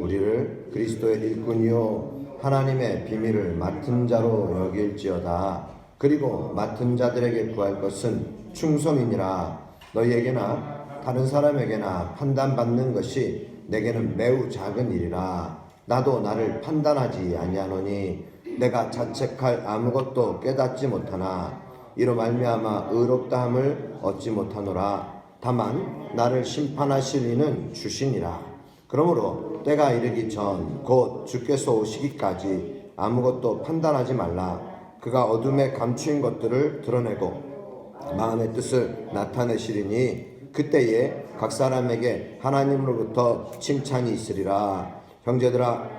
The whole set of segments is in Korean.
우리를 그리스도의 일꾼이요 하나님의 비밀을 맡은 자로 여길지어다. 그리고 맡은 자들에게 구할 것은 충성이니라. 너희에게나 다른 사람에게나 판단받는 것이 내게는 매우 작은 일이라. 나도 나를 판단하지 아니하노니 내가 자책할 아무것도 깨닫지 못하나 이로 말미암아 의롭다함을 얻지 못하노라. 다만 나를 심판하실 이는 주시니라. 그러므로 때가 이르기 전 곧 주께서 오시기까지 아무것도 판단하지 말라. 그가 어둠에 감추인 것들을 드러내고 마음의 뜻을 나타내시리니 그때에 각 사람에게 하나님으로부터 칭찬이 있으리라. 형제들아,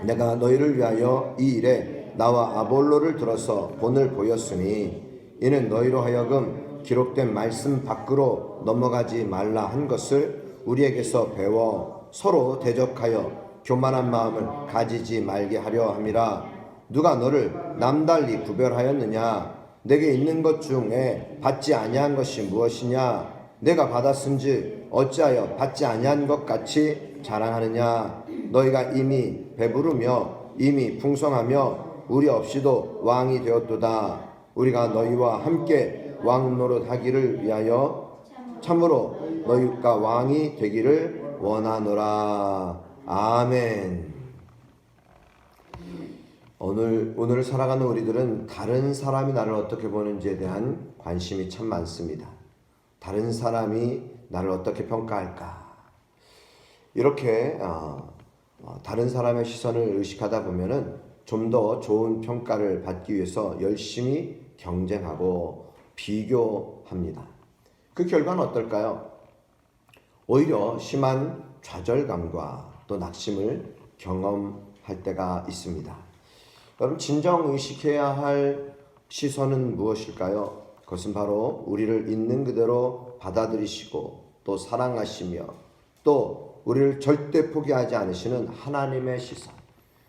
내가 너희를 위하여 이 일에 나와 아볼로를 들어서 본을 보였으니 이는 너희로 하여금 기록된 말씀 밖으로 넘어가지 말라 한 것을 우리에게서 배워 서로 대적하여 교만한 마음을 가지지 말게 하려 함이라. 누가 너를 남달리 구별하였느냐? 내게 있는 것 중에 받지 아니한 것이 무엇이냐? 내가 받았은지 어찌하여 받지 아니한 것 같이 자랑하느냐? 너희가 이미 배부르며 이미 풍성하며 우리 없이도 왕이 되었도다. 우리가 너희와 함께 왕 노릇하기를 위하여 참으로 너희가 왕이 되기를 원하노라. 아멘. 오늘 살아가는 우리들은 다른 사람이 나를 어떻게 보는지에 대한 관심이 참 많습니다. 다른 사람이 나를 어떻게 평가할까? 이렇게 다른 사람의 시선을 의식하다 보면은 좀 더 좋은 평가를 받기 위해서 열심히 경쟁하고 비교합니다. 그 결과는 어떨까요? 오히려 심한 좌절감과 또 낙심을 경험할 때가 있습니다. 여러분, 진정 의식해야 할 시선은 무엇일까요? 그것은 바로 우리를 있는 그대로 받아들이시고 또 사랑하시며 또 우리를 절대 포기하지 않으시는 하나님의 시선,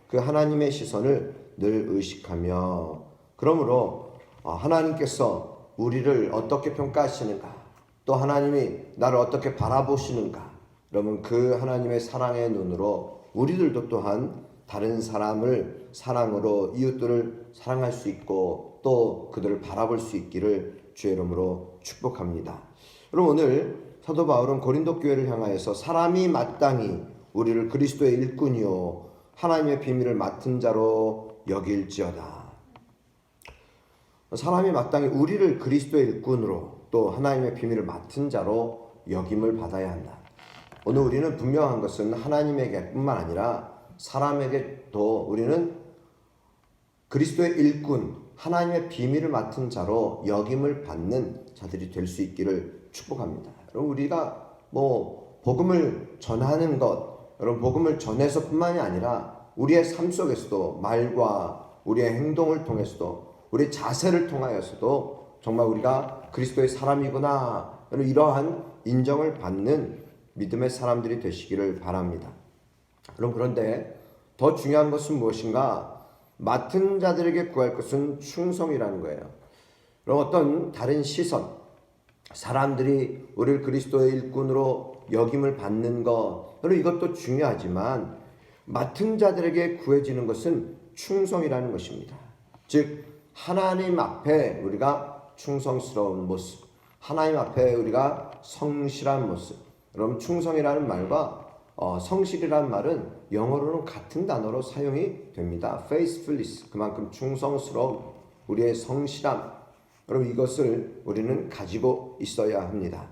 그 하나님의 시선을 늘 의식하며, 그러므로 하나님께서 우리를 어떻게 평가하시는가, 또 하나님이 나를 어떻게 바라보시는가, 여러분, 그 하나님의 사랑의 눈으로 우리들도 또한 다른 사람을 사랑으로 이웃들을 사랑할 수 있고 또 그들을 바라볼 수 있기를 주의 이름으로 축복합니다. 그럼 오늘 사도 바울은 고린도 교회를 향하여서 사람이 마땅히 우리를 그리스도의 일꾼이요 하나님의 비밀을 맡은 자로 여길지어다. 사람이 마땅히 우리를 그리스도의 일꾼으로 또 하나님의 비밀을 맡은 자로 여김을 받아야 한다. 오늘 우리는 분명한 것은 하나님에게 뿐만 아니라 사람에게도 우리는 그리스도의 일꾼, 하나님의 비밀을 맡은 자로 여김을 받는 자들이 될 수 있기를 축복합니다. 여러분, 우리가 복음을 전하는 것, 여러분, 복음을 전해서 뿐만이 아니라 우리의 삶 속에서도 말과 우리의 행동을 통해서도 우리의 자세를 통하여서도 정말 우리가 그리스도의 사람이구나, 이러한 인정을 받는 믿음의 사람들이 되시기를 바랍니다. 여러분, 그런데 더 중요한 것은 무엇인가? 맡은 자들에게 구할 것은 충성이라는 거예요. 그럼 어떤 다른 시선, 사람들이 우리를 그리스도의 일꾼으로 여김을 받는 것, 이것도 중요하지만 맡은 자들에게 구해지는 것은 충성이라는 것입니다. 즉 하나님 앞에 우리가 충성스러운 모습, 하나님 앞에 우리가 성실한 모습. 여러분, 충성이라는 말과 성실이라는 말은 영어로는 같은 단어로 사용이 됩니다. faithfulness, 그만큼 충성스러운 우리의 성실함, 여러분, 이것을 우리는 가지고 있어야 합니다.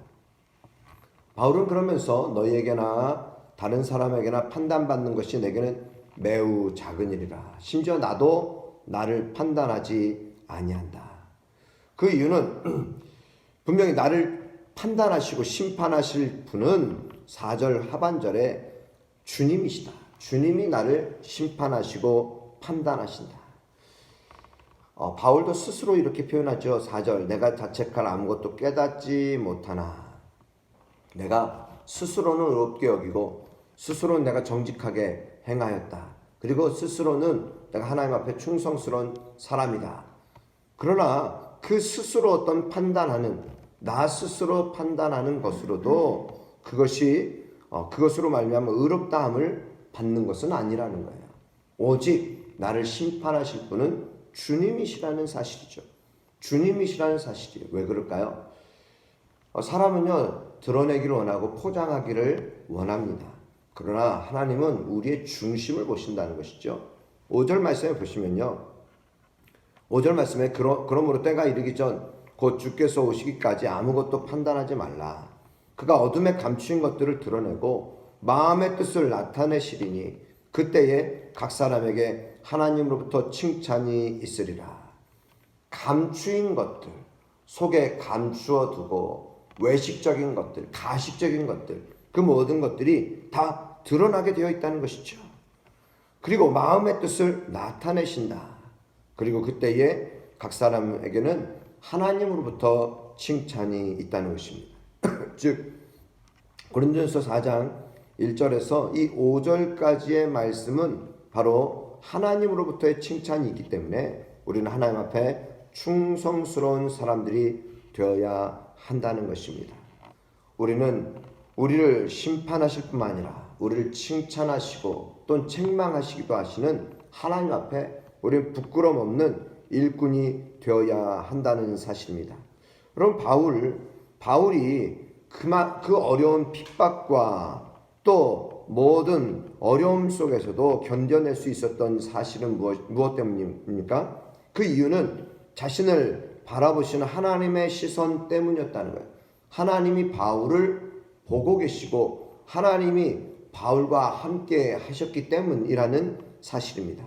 바울은 그러면서 너희에게나 다른 사람에게나 판단받는 것이 내게는 매우 작은 일이라. 심지어 나도 나를 판단하지 아니한다. 그 이유는 분명히 나를 판단하시고 심판하실 분은 4절 하반절에 주님이시다. 주님이 나를 심판하시고 판단하신다. 바울도 스스로 이렇게 표현하죠. 4절, 내가 자책할 아무것도 깨닫지 못하나. 내가 스스로는 의롭게 여기고 스스로는 내가 정직하게 행하였다. 그리고 스스로는 내가 하나님 앞에 충성스러운 사람이다. 그러나 그 스스로 어떤 판단하는, 나 스스로 판단하는 것으로도 그것으로 말미암아 의롭다함을 받는 것은 아니라는 거예요. 오직 나를 심판하실 분은 주님이시라는 사실이죠. 주님이시라는 사실이에요. 왜 그럴까요? 사람은요, 드러내기를 원하고 포장하기를 원합니다. 그러나 하나님은 우리의 중심을 보신다는 것이죠. 5절 말씀에 보시면요, 5절 말씀에 그러므로 때가 이르기 전 곧 주께서 오시기까지 아무것도 판단하지 말라. 그가 어둠에 감추인 것들을 드러내고 마음의 뜻을 나타내시리니 그때에 각 사람에게 하나님으로부터 칭찬이 있으리라. 감추인 것들, 속에 감추어 두고 외식적인 것들, 가식적인 것들, 그 모든 것들이 다 드러나게 되어 있다는 것이죠. 그리고 마음의 뜻을 나타내신다. 그리고 그때에 각 사람에게는 하나님으로부터 칭찬이 있다는 것입니다. 즉 고린도전서 4장 1절에서 이 5절까지의 말씀은 바로 하나님으로부터의 칭찬이 있기 때문에 우리는 하나님 앞에 충성스러운 사람들이 되어야 한다는 것입니다. 우리는 우리를 심판하실 뿐만 아니라 우리를 칭찬하시고 또는 책망하시기도 하시는 하나님 앞에 우리는 부끄럼 없는 일꾼이 되어야 한다는 사실입니다. 여러분, 바울이 그 어려운 핍박과 또 모든 어려움 속에서도 견뎌낼 수 있었던 사실은 무엇 때문입니까? 그 이유는 자신을 바라보시는 하나님의 시선 때문이었다는 거예요. 하나님이 바울을 보고 계시고 하나님이 바울과 함께 하셨기 때문이라는 사실입니다.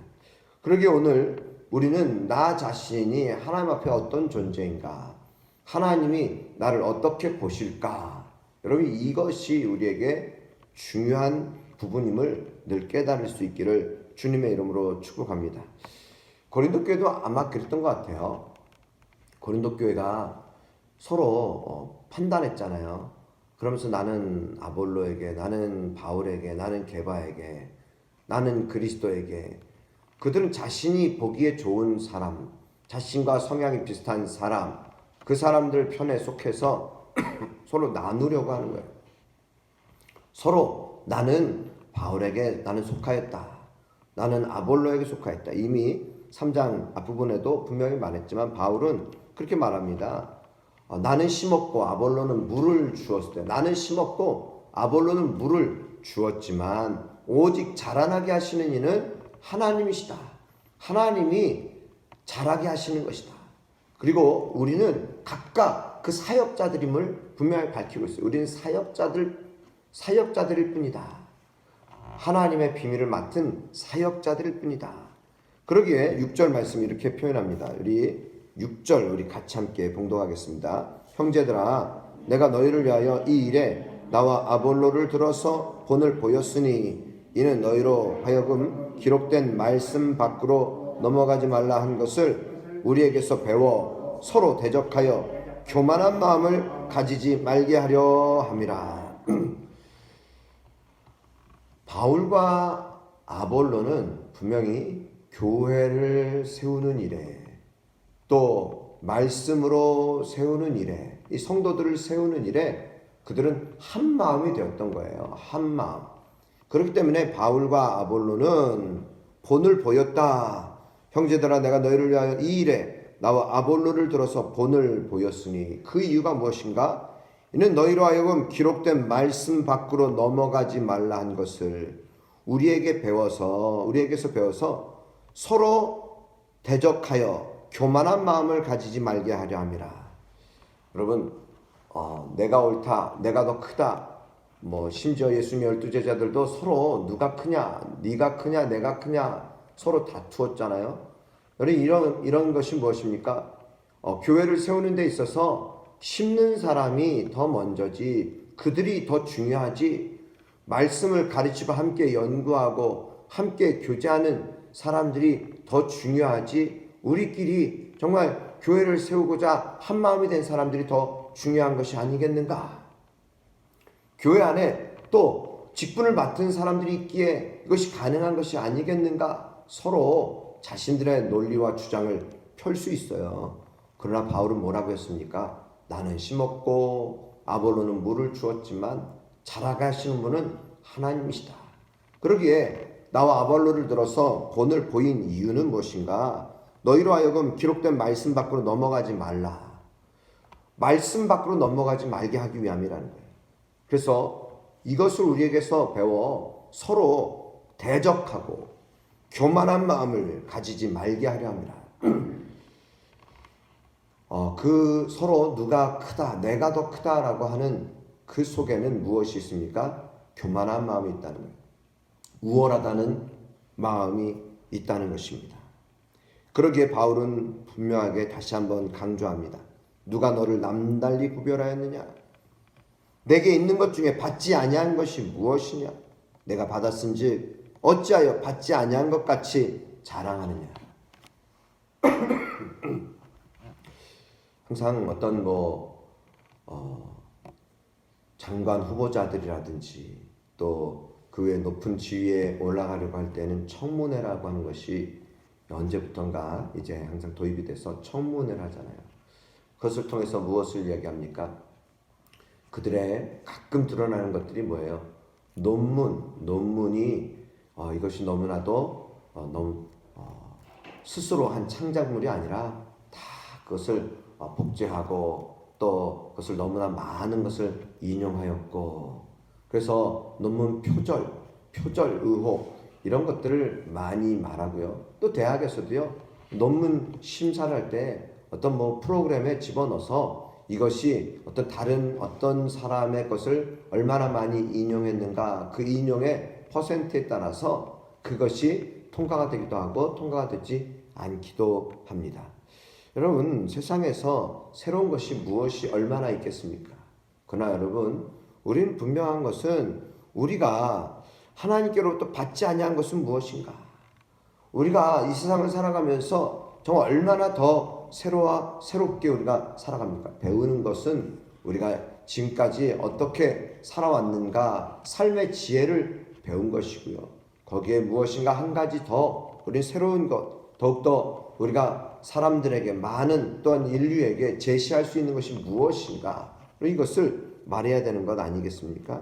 그러기에 오늘 우리는 나 자신이 하나님 앞에 어떤 존재인가, 하나님이 나를 어떻게 보실까, 여러분, 이것이 우리에게 중요한 부분임을 늘 깨달을 수 있기를 주님의 이름으로 축복합니다. 고린도 교회도 아마 그랬던 것 같아요. 고린도 교회가 서로 판단했잖아요. 그러면서 나는 아볼로에게, 나는 바울에게, 나는 게바에게, 나는 그리스도에게, 그들은 자신이 보기에 좋은 사람, 자신과 성향이 비슷한 사람, 그 사람들 편에 속해서 서로 나누려고 하는 거예요. 서로 나는 바울에게 나는 속하였다, 나는 아볼로에게 속하였다. 이미 3장 앞부분에도 분명히 말했지만 바울은 그렇게 말합니다. 나는 심었고 아볼로는 물을 주었을 때, 나는 심었고 아볼로는 물을 주었지만 오직 자라나게 하시는 이는 하나님이시다. 하나님이 자라게 하시는 것이다. 그리고 우리는 각각 그 사역자들임을 분명히 밝히고 있어요. 우리는 사역자들일 뿐이다. 하나님의 비밀을 맡은 사역자들일 뿐이다. 그러기에 6절 말씀이 이렇게 표현합니다. 우리 6절 우리 같이 함께 봉독하겠습니다. 형제들아, 내가 너희를 위하여 이 일에 나와 아볼로를 들어서 본을 보였으니 이는 너희로 하여금 기록된 말씀 밖으로 넘어가지 말라 한 것을 우리에게서 배워 서로 대적하여 교만한 마음을 가지지 말게 하려 함이라. 바울과 아볼로는 분명히 교회를 세우는 일에, 또 말씀으로 세우는 일에, 이 성도들을 세우는 일에 그들은 한 마음이 되었던 거예요. 한 마음. 그렇기 때문에 바울과 아볼로는 본을 보였다. 형제들아, 내가 너희를 위하여 이 일에 나와 아볼로를 들어서 본을 보였으니 그 이유가 무엇인가? 이는 너희로 하여금 기록된 말씀 밖으로 넘어가지 말라 한 것을 우리에게서 배워서 서로 대적하여 교만한 마음을 가지지 말게 하려 함이라. 여러분, 내가 옳다, 내가 더 크다, 심지어 예수님의 12제자들도 서로 누가 크냐, 네가 크냐, 내가 크냐 서로 다투었잖아요. 여러분, 이런 것이 무엇입니까? 교회를 세우는 데 있어서 심는 사람이 더 먼저지, 그들이 더 중요하지, 말씀을 가르치고 함께 연구하고 함께 교제하는 사람들이 더 중요하지, 우리끼리 정말 교회를 세우고자 한 마음이 된 사람들이 더 중요한 것이 아니겠는가? 교회 안에 또 직분을 맡은 사람들이 있기에 이것이 가능한 것이 아니겠는가? 서로 자신들의 논리와 주장을 펼 수 있어요. 그러나 바울은 뭐라고 했습니까? 나는 심었고 아볼로는 물을 주었지만 자라게 하시는 분은 하나님이시다. 그러기에 나와 아볼로를 들어서 본을 보인 이유는 무엇인가? 너희로 하여금 기록된 말씀 밖으로 넘어가지 말라. 말씀 밖으로 넘어가지 말게 하기 위함이라는 거예요. 그래서 이것을 우리에게서 배워 서로 대적하고 교만한 마음을 가지지 말게 하려 합니다. 그 서로 누가 크다, 내가 더 크다라고 하는 그 속에는 무엇이 있습니까? 교만한 마음이 있다는 거예요. 우월하다는 마음이 있다는 것입니다. 그러기에 바울은 분명하게 다시 한번 강조합니다. 누가 너를 남달리 구별하였느냐? 내게 있는 것 중에 받지 아니한 것이 무엇이냐? 내가 받았은즉 어찌하여 받지 아니한 것 같이 자랑하느냐? 항상 어떤 장관 후보자들이라든지 또 그 외 높은 지위에 올라가려고 할 때는 청문회라고 하는 것이 언제부턴가 이제 항상 도입이 돼서 청문회를 하잖아요. 그것을 통해서 무엇을 이야기합니까? 그들의 가끔 드러나는 것들이 뭐예요? 논문이 이것이 너무나도 너무 스스로 한 창작물이 아니라 다 그것을 복제하고 또 그것을 너무나 많은 것을 인용하였고, 그래서 논문 표절 의혹 이런 것들을 많이 말하고요. 또 대학에서도요, 논문 심사를 할 때 어떤 프로그램에 집어넣어서 이것이 다른 어떤 사람의 것을 얼마나 많이 인용했는가, 그 인용의 퍼센트에 따라서 그것이 통과가 되기도 하고 통과가 되지 않기도 합니다. 여러분, 세상에서 새로운 것이 무엇이 얼마나 있겠습니까? 그러나 여러분, 우리는 분명한 것은 우리가 하나님께로부터 받지 아니한 것은 무엇인가? 우리가 이 세상을 살아가면서 정말 얼마나 더 새롭게 우리가 살아갑니까? 배우는 것은 우리가 지금까지 어떻게 살아왔는가, 삶의 지혜를 배운 것이고요. 거기에 무엇인가 한 가지 더 우리 새로운 것, 더욱더 우리가 사람들에게 많은 또한 인류에게 제시할 수 있는 것이 무엇인가, 이것을 말해야 되는 것 아니겠습니까?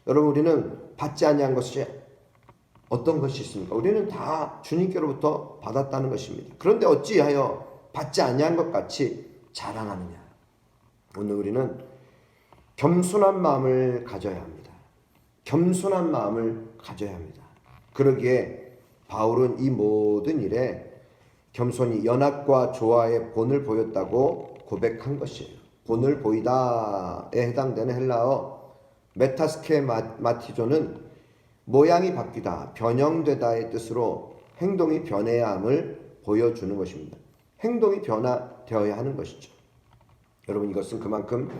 여러분, 우리는 받지 아니한 것이 어떤 것이 있습니까? 우리는 다 주님께로부터 받았다는 것입니다. 그런데 어찌하여 받지 아니한 것 같이 자랑하느냐? 오늘 우리는 겸손한 마음을 가져야 합니다. 겸손한 마음을 가져야 합니다. 그러기에 바울은 이 모든 일에 겸손히 연합과 조화의 본을 보였다고 고백한 것이에요. 본을 보이다에 해당되는 헬라어 메타스케마티조는 모양이 바뀌다, 변형되다의 뜻으로 행동이 변해야 함을 보여주는 것입니다. 행동이 변화되어야 하는 것이죠. 여러분, 이것은 그만큼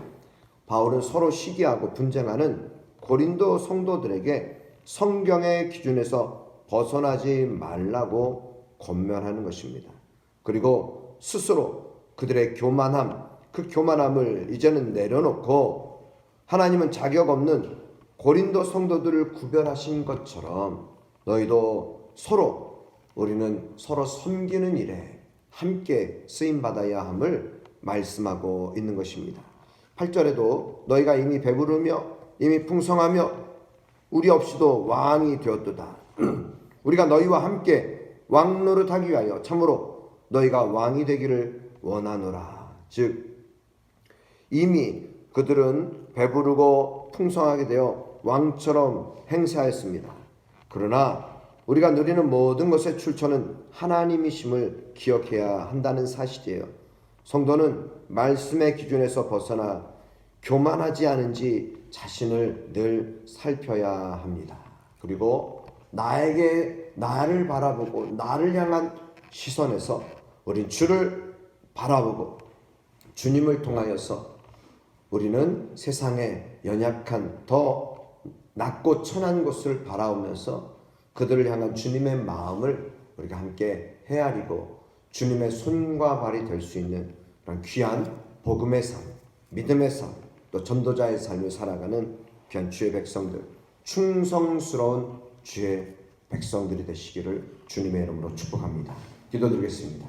바울은 서로 시기하고 분쟁하는 고린도 성도들에게 성경의 기준에서 벗어나지 말라고 권면하는 것입니다. 그리고 스스로 그들의 그 교만함을 이제는 내려놓고 하나님은 자격 없는 고린도 성도들을 구별하신 것처럼 너희도 우리는 서로 섬기는 일에 함께 쓰임받아야 함을 말씀하고 있는 것입니다. 8절에도 너희가 이미 배부르며 이미 풍성하며 우리 없이도 왕이 되었도다. 우리가 너희와 함께 왕노릇하기 위하여 참으로 너희가 왕이 되기를 원하노라. 즉 이미 그들은 배부르고 풍성하게 되어 왕처럼 행세하였습니다. 그러나 우리가 누리는 모든 것의 출처는 하나님이심을 기억해야 한다는 사실이에요. 성도는 말씀의 기준에서 벗어나 교만하지 않은지 자신을 늘 살펴야 합니다. 그리고 나를 바라보고 나를 향한 시선에서 우린 주를 바라보고 주님을 통하여서 우리는 세상의 연약한 더 낮고 천한 곳을 바라보면서 그들을 향한 주님의 마음을 우리가 함께 헤아리고 주님의 손과 발이 될 수 있는 그런 귀한 복음의 삶, 믿음의 삶, 또 전도자의 삶을 살아가는 귀한 주의 백성들, 충성스러운 주의 백성들이 되시기를 주님의 이름으로 축복합니다. 기도드리겠습니다.